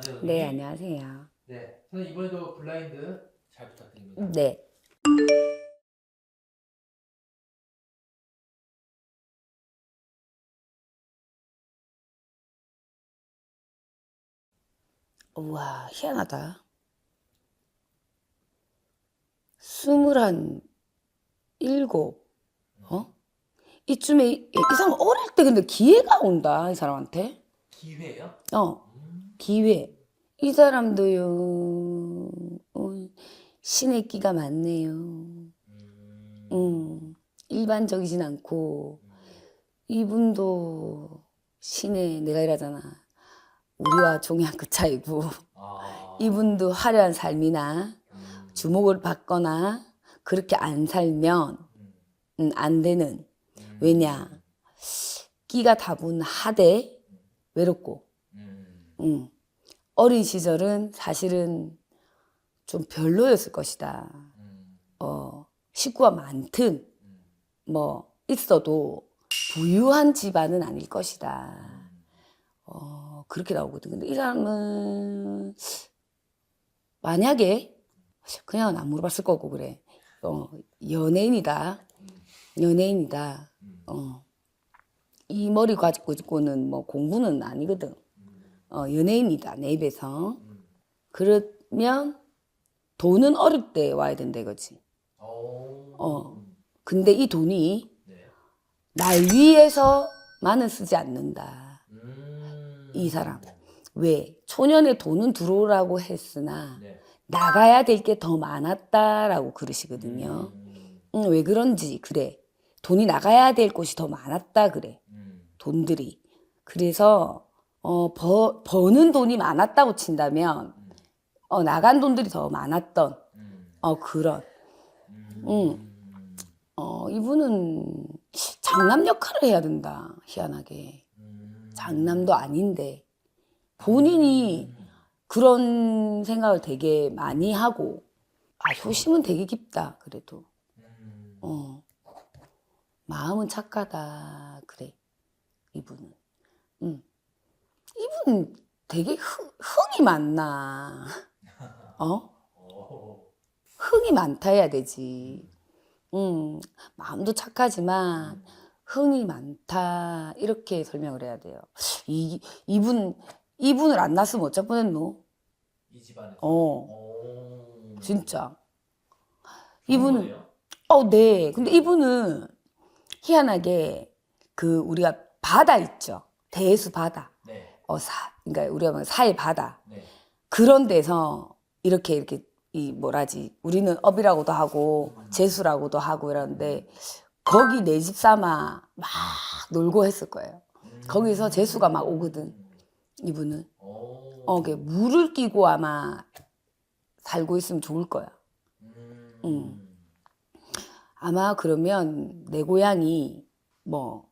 안녕하세요, 네, 선생님. 안녕하세요. 네, 선생님 이번에도 블라인드 잘 부탁드립니다. 네. 우와, 희한하다. 27, 어? 이쯤에, 이 사람 어릴 때 근데 기회가 온다, 이 사람한테. 기회요? 어, 음, 기회. 이 사람도요, 어, 신의 끼가 많네요. 음, 일반적이진 않고, 이분도 신의, 내가 이러잖아. 우리와 종양 그 차이고, 아, 이분도 화려한 삶이나 주목을 받거나 그렇게 안 살면 음, 안 되는. 왜냐? 음, 끼가 다분하되 외롭고 음, 음. 어린 시절은 사실은 좀 별로였을 것이다. 음, 식구가 많든 뭐 있어도 부유한 집안은 아닐 것이다. 그렇게 나오거든. 근데 이 사람은 만약에 그냥 안 물어봤을 거고 그래. 어, 연예인이다. 연예인이다. 이 머리 가지고 있고는 뭐 공부는 아니거든. 연예인이다. 내 입에서. 그러면 돈은 어릴 때 와야 된다 이거지. 오, 근데 이 돈이 네, 날 위해서만은 쓰지 않는다. 이 음, 사람. 왜? 초년에 돈은 들어오라고 했으나 네, 나가야 될 게 더 많았다라고 그러시거든요. 음, 왜 그런지 그래. 돈이 나가야 될 곳이 더 많았다 그래. 음, 돈들이. 그래서 버는 돈이 많았다고 친다면 나간 돈들이 더 많았던 그런. 이분은 장남 역할을 해야 된다. 희한하게. 장남도 아닌데 본인이 그런 생각을 되게 많이 하고 효심은 되게 깊다. 그래도 마음은 착하다. 그래. 이분은. 이분 되게 흥이 많나. 어? 오, 흥이 많다 해야 되지. 마음도 착하지만 흥이 많다. 이렇게 설명을 해야 돼요. 이분을 안 낳았으면 어쩔 뻔했노? 이 집안에서, 어, 오, 진짜. 좋은 이분은, 거네요. 네. 근데 이분은 희한하게 우리가 바다 있죠. 대수 바다. 네, 그러니까 우리가 뭐 사해 바다. 네, 그런 데서 이렇게 이 뭐라지 우리는 업이라고도 하고 재수라고도 하고 이러는데 거기 내 집 삼아 막 놀고 했을 거예요. 거기서 재수가 막 오거든. 이분은 오, 이게 물을 끼고 아마 살고 있으면 좋을 거야. 아마 그러면 내 고향이 뭐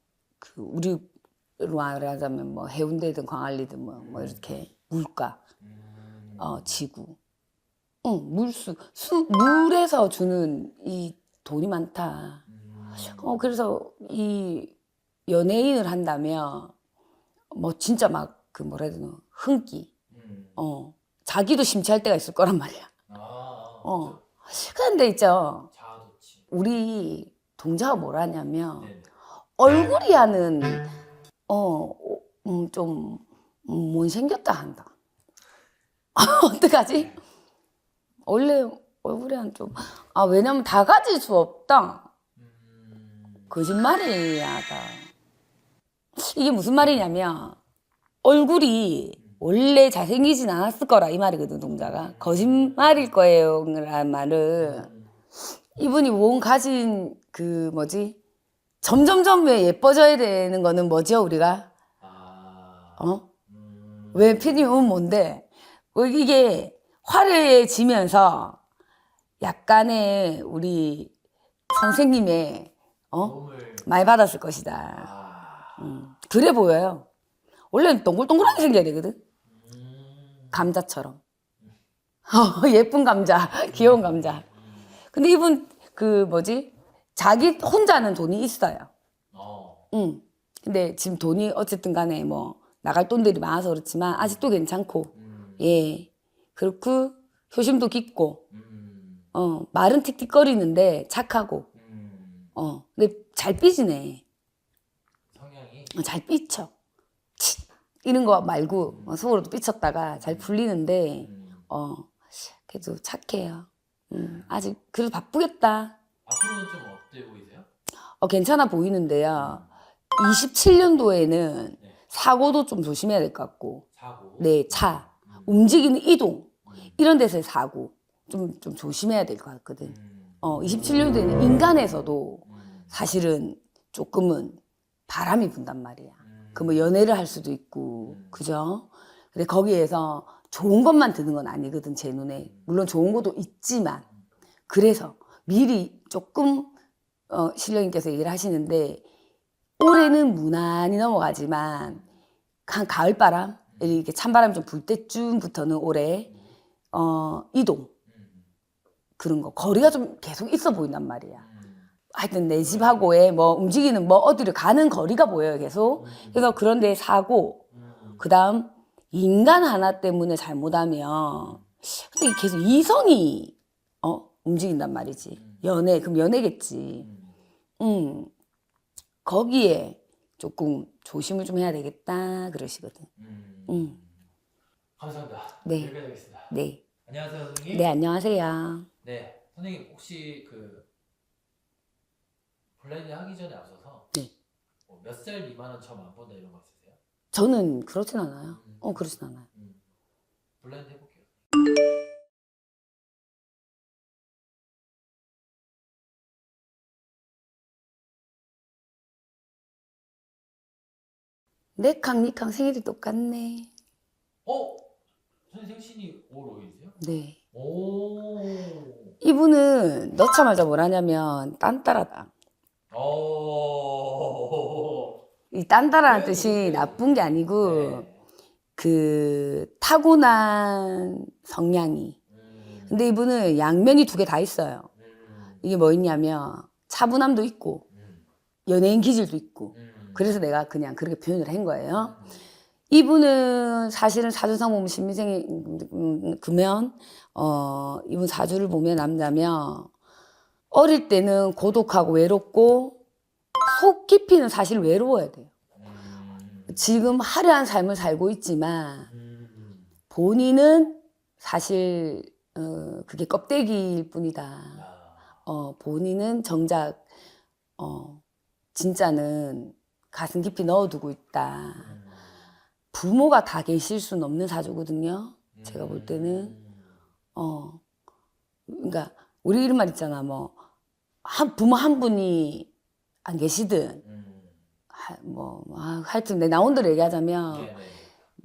우리로 말하자면 뭐 해운대든 광안리든 뭐 이렇게 물가 지구 물에서 주는 이 돈이 많다. 그래서 이 연예인을 한다면 뭐 진짜 막 뭐라 해야 되나 흥기. 자기도 심취할 때가 있을 거란 말이야. 그렇죠. 그런데 있죠. 자아도취. 우리 동자가 뭐라 하냐면 네네. 얼굴이 하는 좀 못생겼다 한다. 어떡하지? 원래 얼굴이 한 좀 왜냐면 다 가질 수 없다. 거짓말이야 다. 이게 무슨 말이냐면 얼굴이 원래 잘생기진 않았을 거라 이 말이거든 동자가. 거짓말일 거예요 라는 말은 이분이 몸 가진 뭐지 점점점 왜 예뻐져야 되는 거는 뭐죠 우리가 아, 왜 피디님은 뭔데 이게 화려해지면서 약간의 우리 선생님의 도움을, 많이 받았을 것이다. 그래 보여요. 원래는 동글동글하게 생겨야 되거든. 감자처럼. 예쁜 감자, 귀여운 감자. 근데 이분 뭐지? 자기 혼자는 돈이 있어요. 어, 근데 지금 돈이 어쨌든 간에 뭐 나갈 돈들이 많아서 그렇지만 아직도 괜찮고 예. 그렇고 효심도 깊고 음. 말은 틱틱거리는데 착하고 근데 잘 삐지네. 성향이. 잘 삐쳐. 이런 거 말고 속으로도 삐쳤다가 잘 풀리는데 그래도 착해요. 아직 그래도 바쁘겠다. 앞으로는 좀 어때 보이세요? 괜찮아 보이는데요. 27년도에는 네. 사고도 좀 조심해야 될 것 같고. 사고. 네, 차. 움직이는 이동. 이런 데서의 사고. 좀 조심해야 될 것 같거든. 27년도에는 인간에서도 사실은 조금은 바람이 분단 말이야. 그 뭐 연애를 할 수도 있고, 그죠? 근데 거기에서 좋은 것만 드는 건 아니거든, 제 눈에. 물론 좋은 것도 있지만. 그래서 미리 조금, 신령님께서 얘기를 하시는데, 올해는 무난히 넘어가지만, 한 가을바람, 이렇게 찬바람이 좀 불 때쯤부터는 올해, 이동. 그런 거. 거리가 좀 계속 있어 보인단 말이야. 하여튼 내 집하고의 뭐 움직이는 뭐 어디를 가는 거리가 보여요, 계속. 그래서 그런 데 사고, 그 다음, 인간 하나 때문에 잘못하면, 근데 계속 이성이, 움직인단 말이지. 연애, 그럼 연애겠지. 거기에 조금 조심을 좀 해야 되겠다, 그러시거든. 감사합니다. 네. 여기까지 하겠습니다. 네. 안녕하세요, 선생님. 네, 안녕하세요. 네, 선생님 혹시 그 블라인드 하기 전에 앞서서 네. 몇 살 미만은 처음 안 본다 이런 거 있으세요? 저는 그렇진 않아요. 그렇진 않아요. 블라인드 해볼게요. 내 캉, 니캉 생일이 똑같네. 선생님 생신이 5월 5일이세요? 네. 오. 이분은 넣자마자 뭘 하냐면 딴따라다. 이 딴따라라는 뜻이 나쁜 게 아니고 네. 그 타고난 성향이. 근데 이분은 양면이 두 개 다 있어요. 이게 뭐 있냐면 차분함도 있고 연예인 기질도 있고. 그래서 내가 그냥 그렇게 표현을 한 거예요. 이분은 사실은 사주상 보면 신미생이 그면 이분 사주를 보면 남자면 어릴 때는 고독하고 외롭고 속 깊이는 사실 외로워야 돼요. 지금 화려한 삶을 살고 있지만 본인은 사실 그게 껍데기일 뿐이다. 본인은 정작 진짜는 가슴 깊이 넣어두고 있다. 부모가 다 계실 수는 없는 사주거든요. 제가 볼 때는 그러니까 우리 이런 말 있잖아. 뭐 부모 한 분이 안 계시든 하여튼 내 나온 대로 얘기하자면 네네.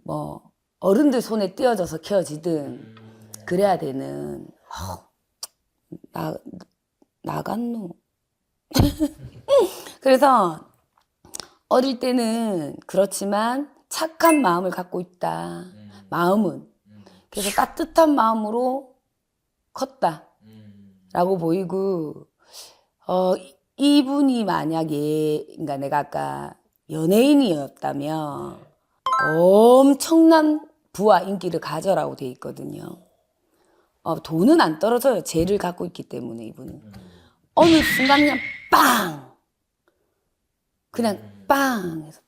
뭐 어른들 손에 띄어져서 키워지든 그래야 되는 나갔노. 그래서 어릴 때는 그렇지만 착한 마음을 갖고 있다. 마음은. 그래서 따뜻한 마음으로 컸다. 라고 보이고 이분이 만약에 그러니까 내가 아까 연예인이었다면 엄청난 부와 인기를 가져라고 돼 있거든요. 돈은 안 떨어져요. 재를 갖고 있기 때문에 이분은. 어느 순간 그냥 빵! 그냥 빵! 해서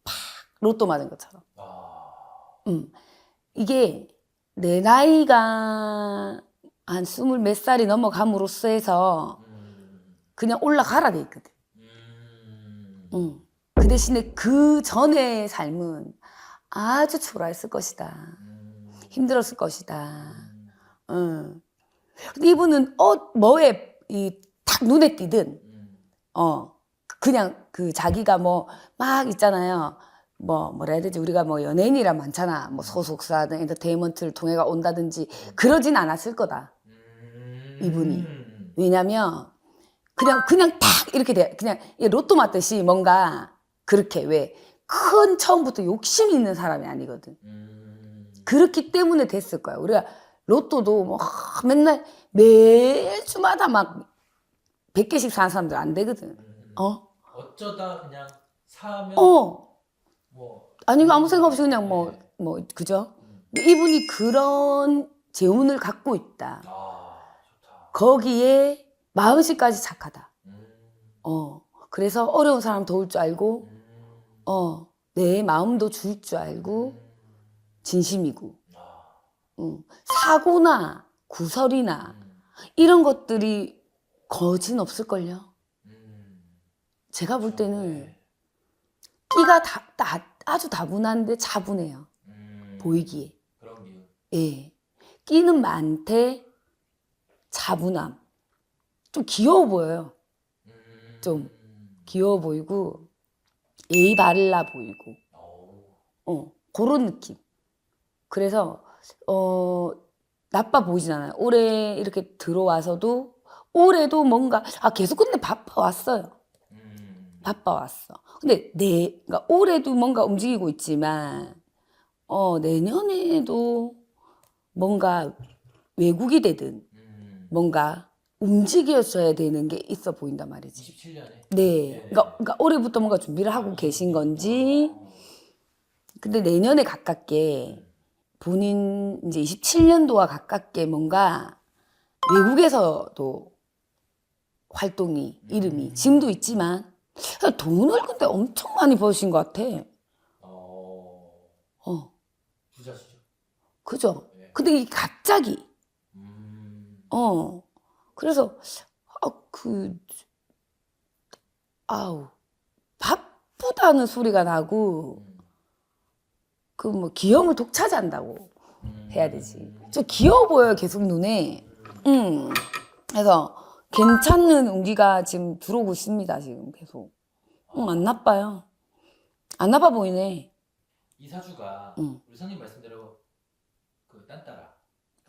팍! 로또 맞은 것처럼. 이게 내 나이가 한 20 몇 살이 넘어감으로써 해서 그냥 올라가라 돼 있거든. 그 대신에 그 전의 삶은 아주 초라했을 것이다. 힘들었을 것이다. 근데 이분은 뭐에 탁 눈에 띄든 그냥 그 자기가 뭐 막 있잖아요. 뭐라 해야 되지? 우리가 뭐 연예인이라 많잖아. 뭐 소속사든 엔터테인먼트를 통해가 온다든지 그러진 않았을 거다. 이분이. 왜냐면 그냥 탁 이렇게 돼. 그냥 로또 맞듯이 뭔가 그렇게 왜 큰 처음부터 욕심이 있는 사람이 아니거든. 그렇기 때문에 됐을 거야. 우리가 로또도 뭐 맨날 매주마다 막 100개씩 사는 사람들 안 되거든. 어쩌다 그냥 사면 뭐 뭐 아니 아무 생각 없이 그냥 뭐 그죠? 이분이 그런 재운을 갖고 있다. 아, 좋다. 거기에 마음씨까지 착하다. 음. 그래서 어려운 사람 도울 줄 알고, 음. 내 마음도 줄 줄 알고, 음. 진심이고, 아. 사고나 구설이나 음. 이런 것들이 거진 없을걸요. 음. 제가 볼 때는 네. 끼가 아주 다분한데 차분해요. 보이기에. 그런 기운. 예. 끼는 많대, 차분함. 좀 귀여워 보여요. 좀 귀여워 보이고, 예의 바를라 보이고, 그런 느낌. 그래서, 나빠 보이진 않아요. 올해 이렇게 들어와서도, 올해도 뭔가, 계속 근데 바빠왔어요. 바빠왔어. 근데 그러니까 올해도 뭔가 움직이고 있지만, 내년에도 뭔가 외국이 되든, 뭔가 움직여져야 되는 게 있어 보인단 말이지. 27년에. 네. 그러니까 올해부터 뭔가 준비를 하고 계신 건지, 근데 내년에 가깝게 본인 이제 27년도와 가깝게 뭔가 외국에서도 활동이, 이름이 지금도 있지만 돈을 근데 엄청 많이 버신 것 같아. 부자시죠. 그죠? 네. 근데 이게 갑자기, 그래서, 바쁘다는 소리가 나고, 뭐, 귀여움을 독차지한다고 해야 되지. 저 귀여워 보여요, 계속 눈에. 그래서, 괜찮은 운기가 지금 들어오고 있습니다, 지금 계속. 안 나빠요. 안 나빠 보이네. 이 사주가 우리 선생님 말씀대로 그 딴따라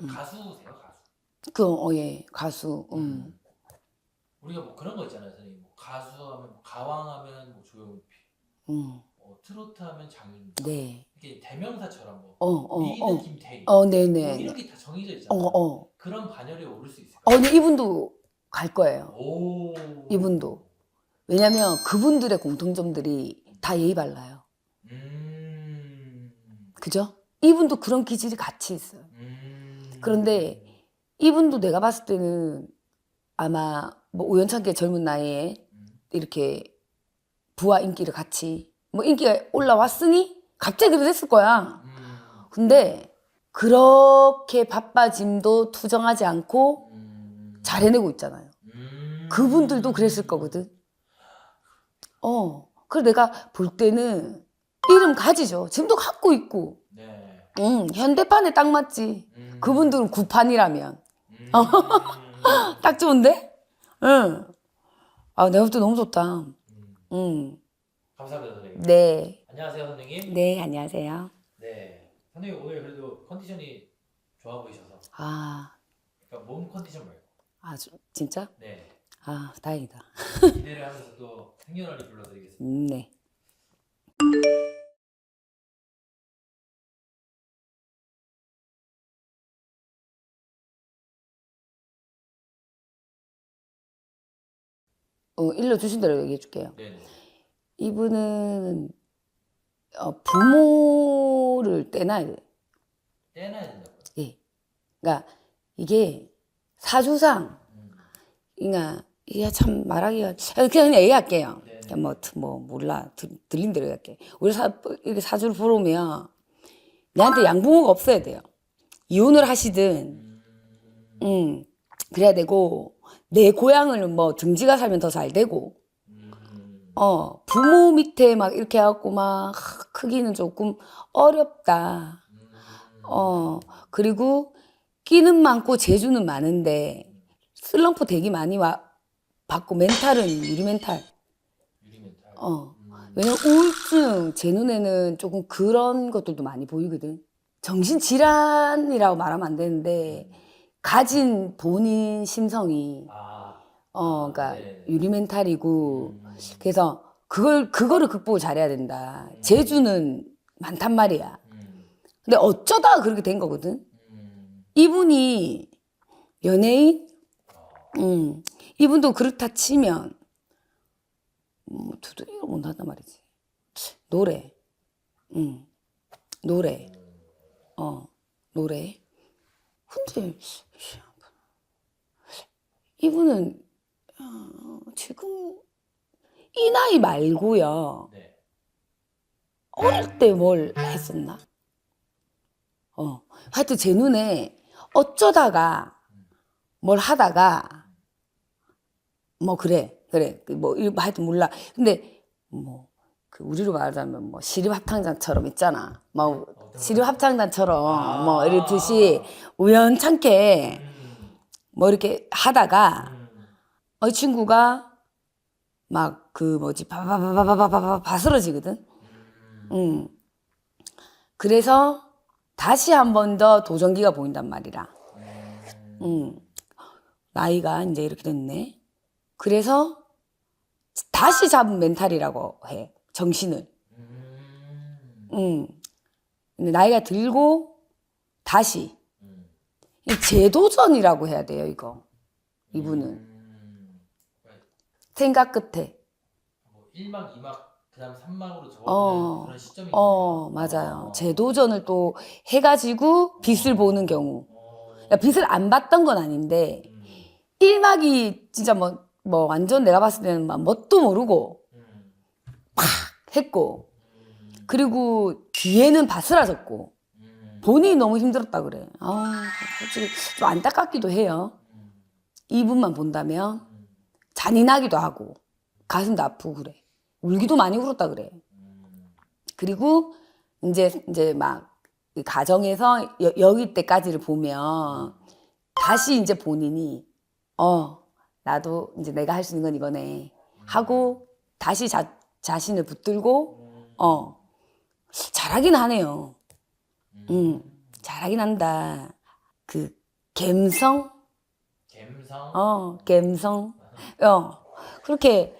가수세요, 가수. 예, 가수. 우리가 뭐 그런 거 있잖아요, 선생님. 뭐 가수하면 뭐 가왕하면 뭐 조용필, 트로트하면 장윤. 네. 이게 대명사처럼 뭐 미인은 김태희. 네네. 뭐 이렇게 다 정해져 있잖아요. 그런 반열에 오를 수 있을까요? 근데 이분도 갈 거예요. 오. 이분도. 왜냐면 그분들의 공통점들이 다 예의 발라요. 그죠? 이분도 그런 기질이 같이 있어요. 그런데 이분도 내가 봤을 때는 아마 뭐 우연찮게 젊은 나이에 이렇게 부와 인기를 같이 뭐 인기가 올라왔으니 갑자기 그랬을 거야. 근데 그렇게 바빠짐도 투정하지 않고 잘 해내고 있잖아요. 그분들도 그랬을 거거든. 그래서 내가 볼 때는 이름 가지죠. 지금도 갖고 있고. 네. 현대판에 딱 맞지. 그분들은 구판이라면. 딱 좋은데? 응. 내가 볼 때 너무 좋다. 감사합니다, 선생님. 네. 안녕하세요, 선생님. 네, 안녕하세요. 네. 선생님 오늘 그래도 컨디션이 좋아 보이셔서. 그러니까 몸 컨디션 말고. 진짜? 네. 다행이다. 기대를 하면서 또 생년월일 불러드리겠습니다. 네. 일러주신 대로 얘기해 줄게요. 네네. 이분은 부모를 떼놔야 돼. 떼놔야 된다고요? 예. 그러니까 이게 사주상, 그러니까 이게 참 말하기가 그냥 얘기할게요. 그냥 뭐 몰라 들린 대로 얘기할게. 우리 이렇게 사주를 보러 오면 내한테 양부모가 없어야 돼요. 이혼을 하시든, 그래야 되고 내 고향을 뭐 등지가 살면 더 잘 되고, 부모 밑에 막 이렇게 해갖고 막 크기는 조금 어렵다. 그리고 끼는 많고 재주는 많은데 슬럼프 되게 많이 받고 멘탈은 유리멘탈. 유리멘탈. 왜냐면 우울증 제 눈에는 조금 그런 것들도 많이 보이거든. 정신질환이라고 말하면 안 되는데 가진 본인 심성이 그러니까 네네네. 유리멘탈이고 그래서 그거를 극복을 잘해야 된다. 재주는 많단 말이야. 근데 어쩌다가 그렇게 된 거거든. 이분이 연예인, 이분도 그렇다 치면 두드리를 못한단 말이지. 노래, 노래, 노래. 근데 이분은 지금 이 나이 말고요. 네. 어릴 때 뭘 했었나? 하여튼 제 눈에 어쩌다가 뭘 하다가 뭐 그래 뭐 하여튼 몰라. 근데 뭐 그 우리로 말하자면 뭐 시립합창단처럼 있잖아. 뭐 시립합창단처럼 뭐 이렇듯이 우연찮게 뭐 이렇게 하다가 이 친구가 막 그 뭐지 바바바바바바바 바스러지거든. 그래서 다시 한 번 더 도전기가 보인단 말이라. 나이가 이제 이렇게 됐네. 그래서 다시 잡은 멘탈이라고 해. 정신을. 근데 나이가 들고 다시 이 재도전이라고 해야 돼요, 이거. 이분은 생각 끝에. 뭐 1막, 2막, 그다음 3막으로 접어드는 그런 시점이 있네요. 맞아요. 재도전을 또 해가지고 빛을 보는 경우. 그러니까 빛을 안 봤던 건 아닌데 1막이 진짜 뭐 완전 내가 봤을 때는 막 뭣도 모르고 팍 했고, 그리고 뒤에는 바스라졌고 본인이 너무 힘들었다 그래. 솔직히 좀 안타깝기도 해요. 이분만 본다면 잔인하기도 하고 가슴도 아프고 그래. 울기도 많이 울었다 그래. 그리고 이제 막 가정에서 여기 때까지를 보면 다시 이제 본인이 나도 이제 내가 할 수 있는 건 이거네 하고 다시 자신을 붙들고 잘하긴 하네요. 잘하긴 한다. 그 갬성? 갬성? 그렇게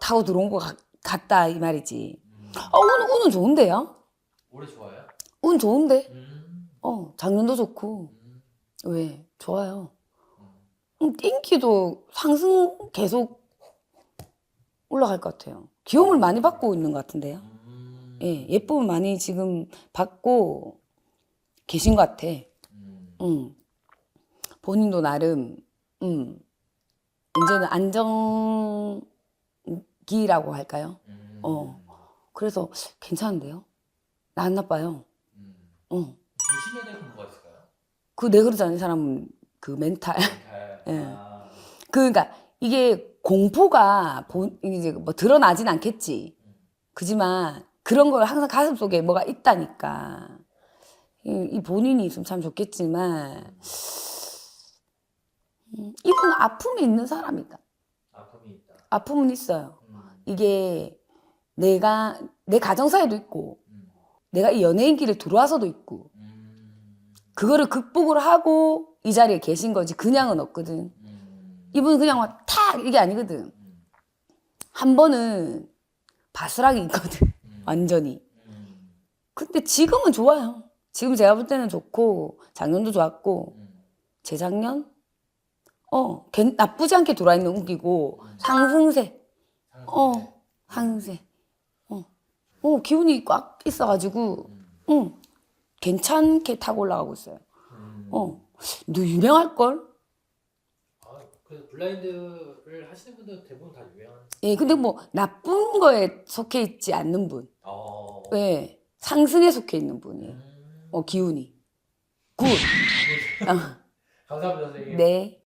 타고 들어온 것 같다 이 말이지. 운은 좋은데요? 올해 좋아요? 운 좋은데? 작년도 좋고. 왜? 좋아요. 인기도 상승 계속 올라갈 것 같아요. 귀여움을 많이 받고 있는 것 같은데요. 예, 예쁨을 많이 지금 받고 계신 것 같아. 본인도 나름, 이제는 안정기라고 할까요? 그래서 괜찮은데요? 나 안 나빠요. 조심해야 될 건 뭐가 있을까요? 내 그러잖아요. 이 사람은 그 멘탈. 예. 그러니까 이게 공포가 이제 뭐 드러나진 않겠지. 그지만 그런 걸 항상 가슴 속에 뭐가 있다니까. 이 본인이 있으면 참 좋겠지만 이분 아픔이 있는 사람이다. 아픔이 있다. 아픔은 있어요. 이게 내 가정사에도 있고 내가 이 연예인 길에 들어와서도 있고 그거를 극복을 하고 이 자리에 계신 거지 그냥은 없거든. 이분은 그냥 막 탁 이게 아니거든. 한 번은 바스락이 있거든. 완전히. 근데 지금은 좋아요. 지금 제가 볼 때는 좋고 작년도 좋았고 재작년 나쁘지 않게 돌아 있는 운기고 상승세. 상승세. 기운이 꽉 있어가지고 괜찮게 타고 올라가고 있어요. 너 유명할 걸? 그래서 블라인드를 하시는 분들은 대부분 다 유명한. 예, 근데 뭐 나쁜 거에 속해 있지 않는 분. 어. 예, 상승에 속해 있는 분이에요. 기운이. 굿. 감사합니다, 선생님. 네.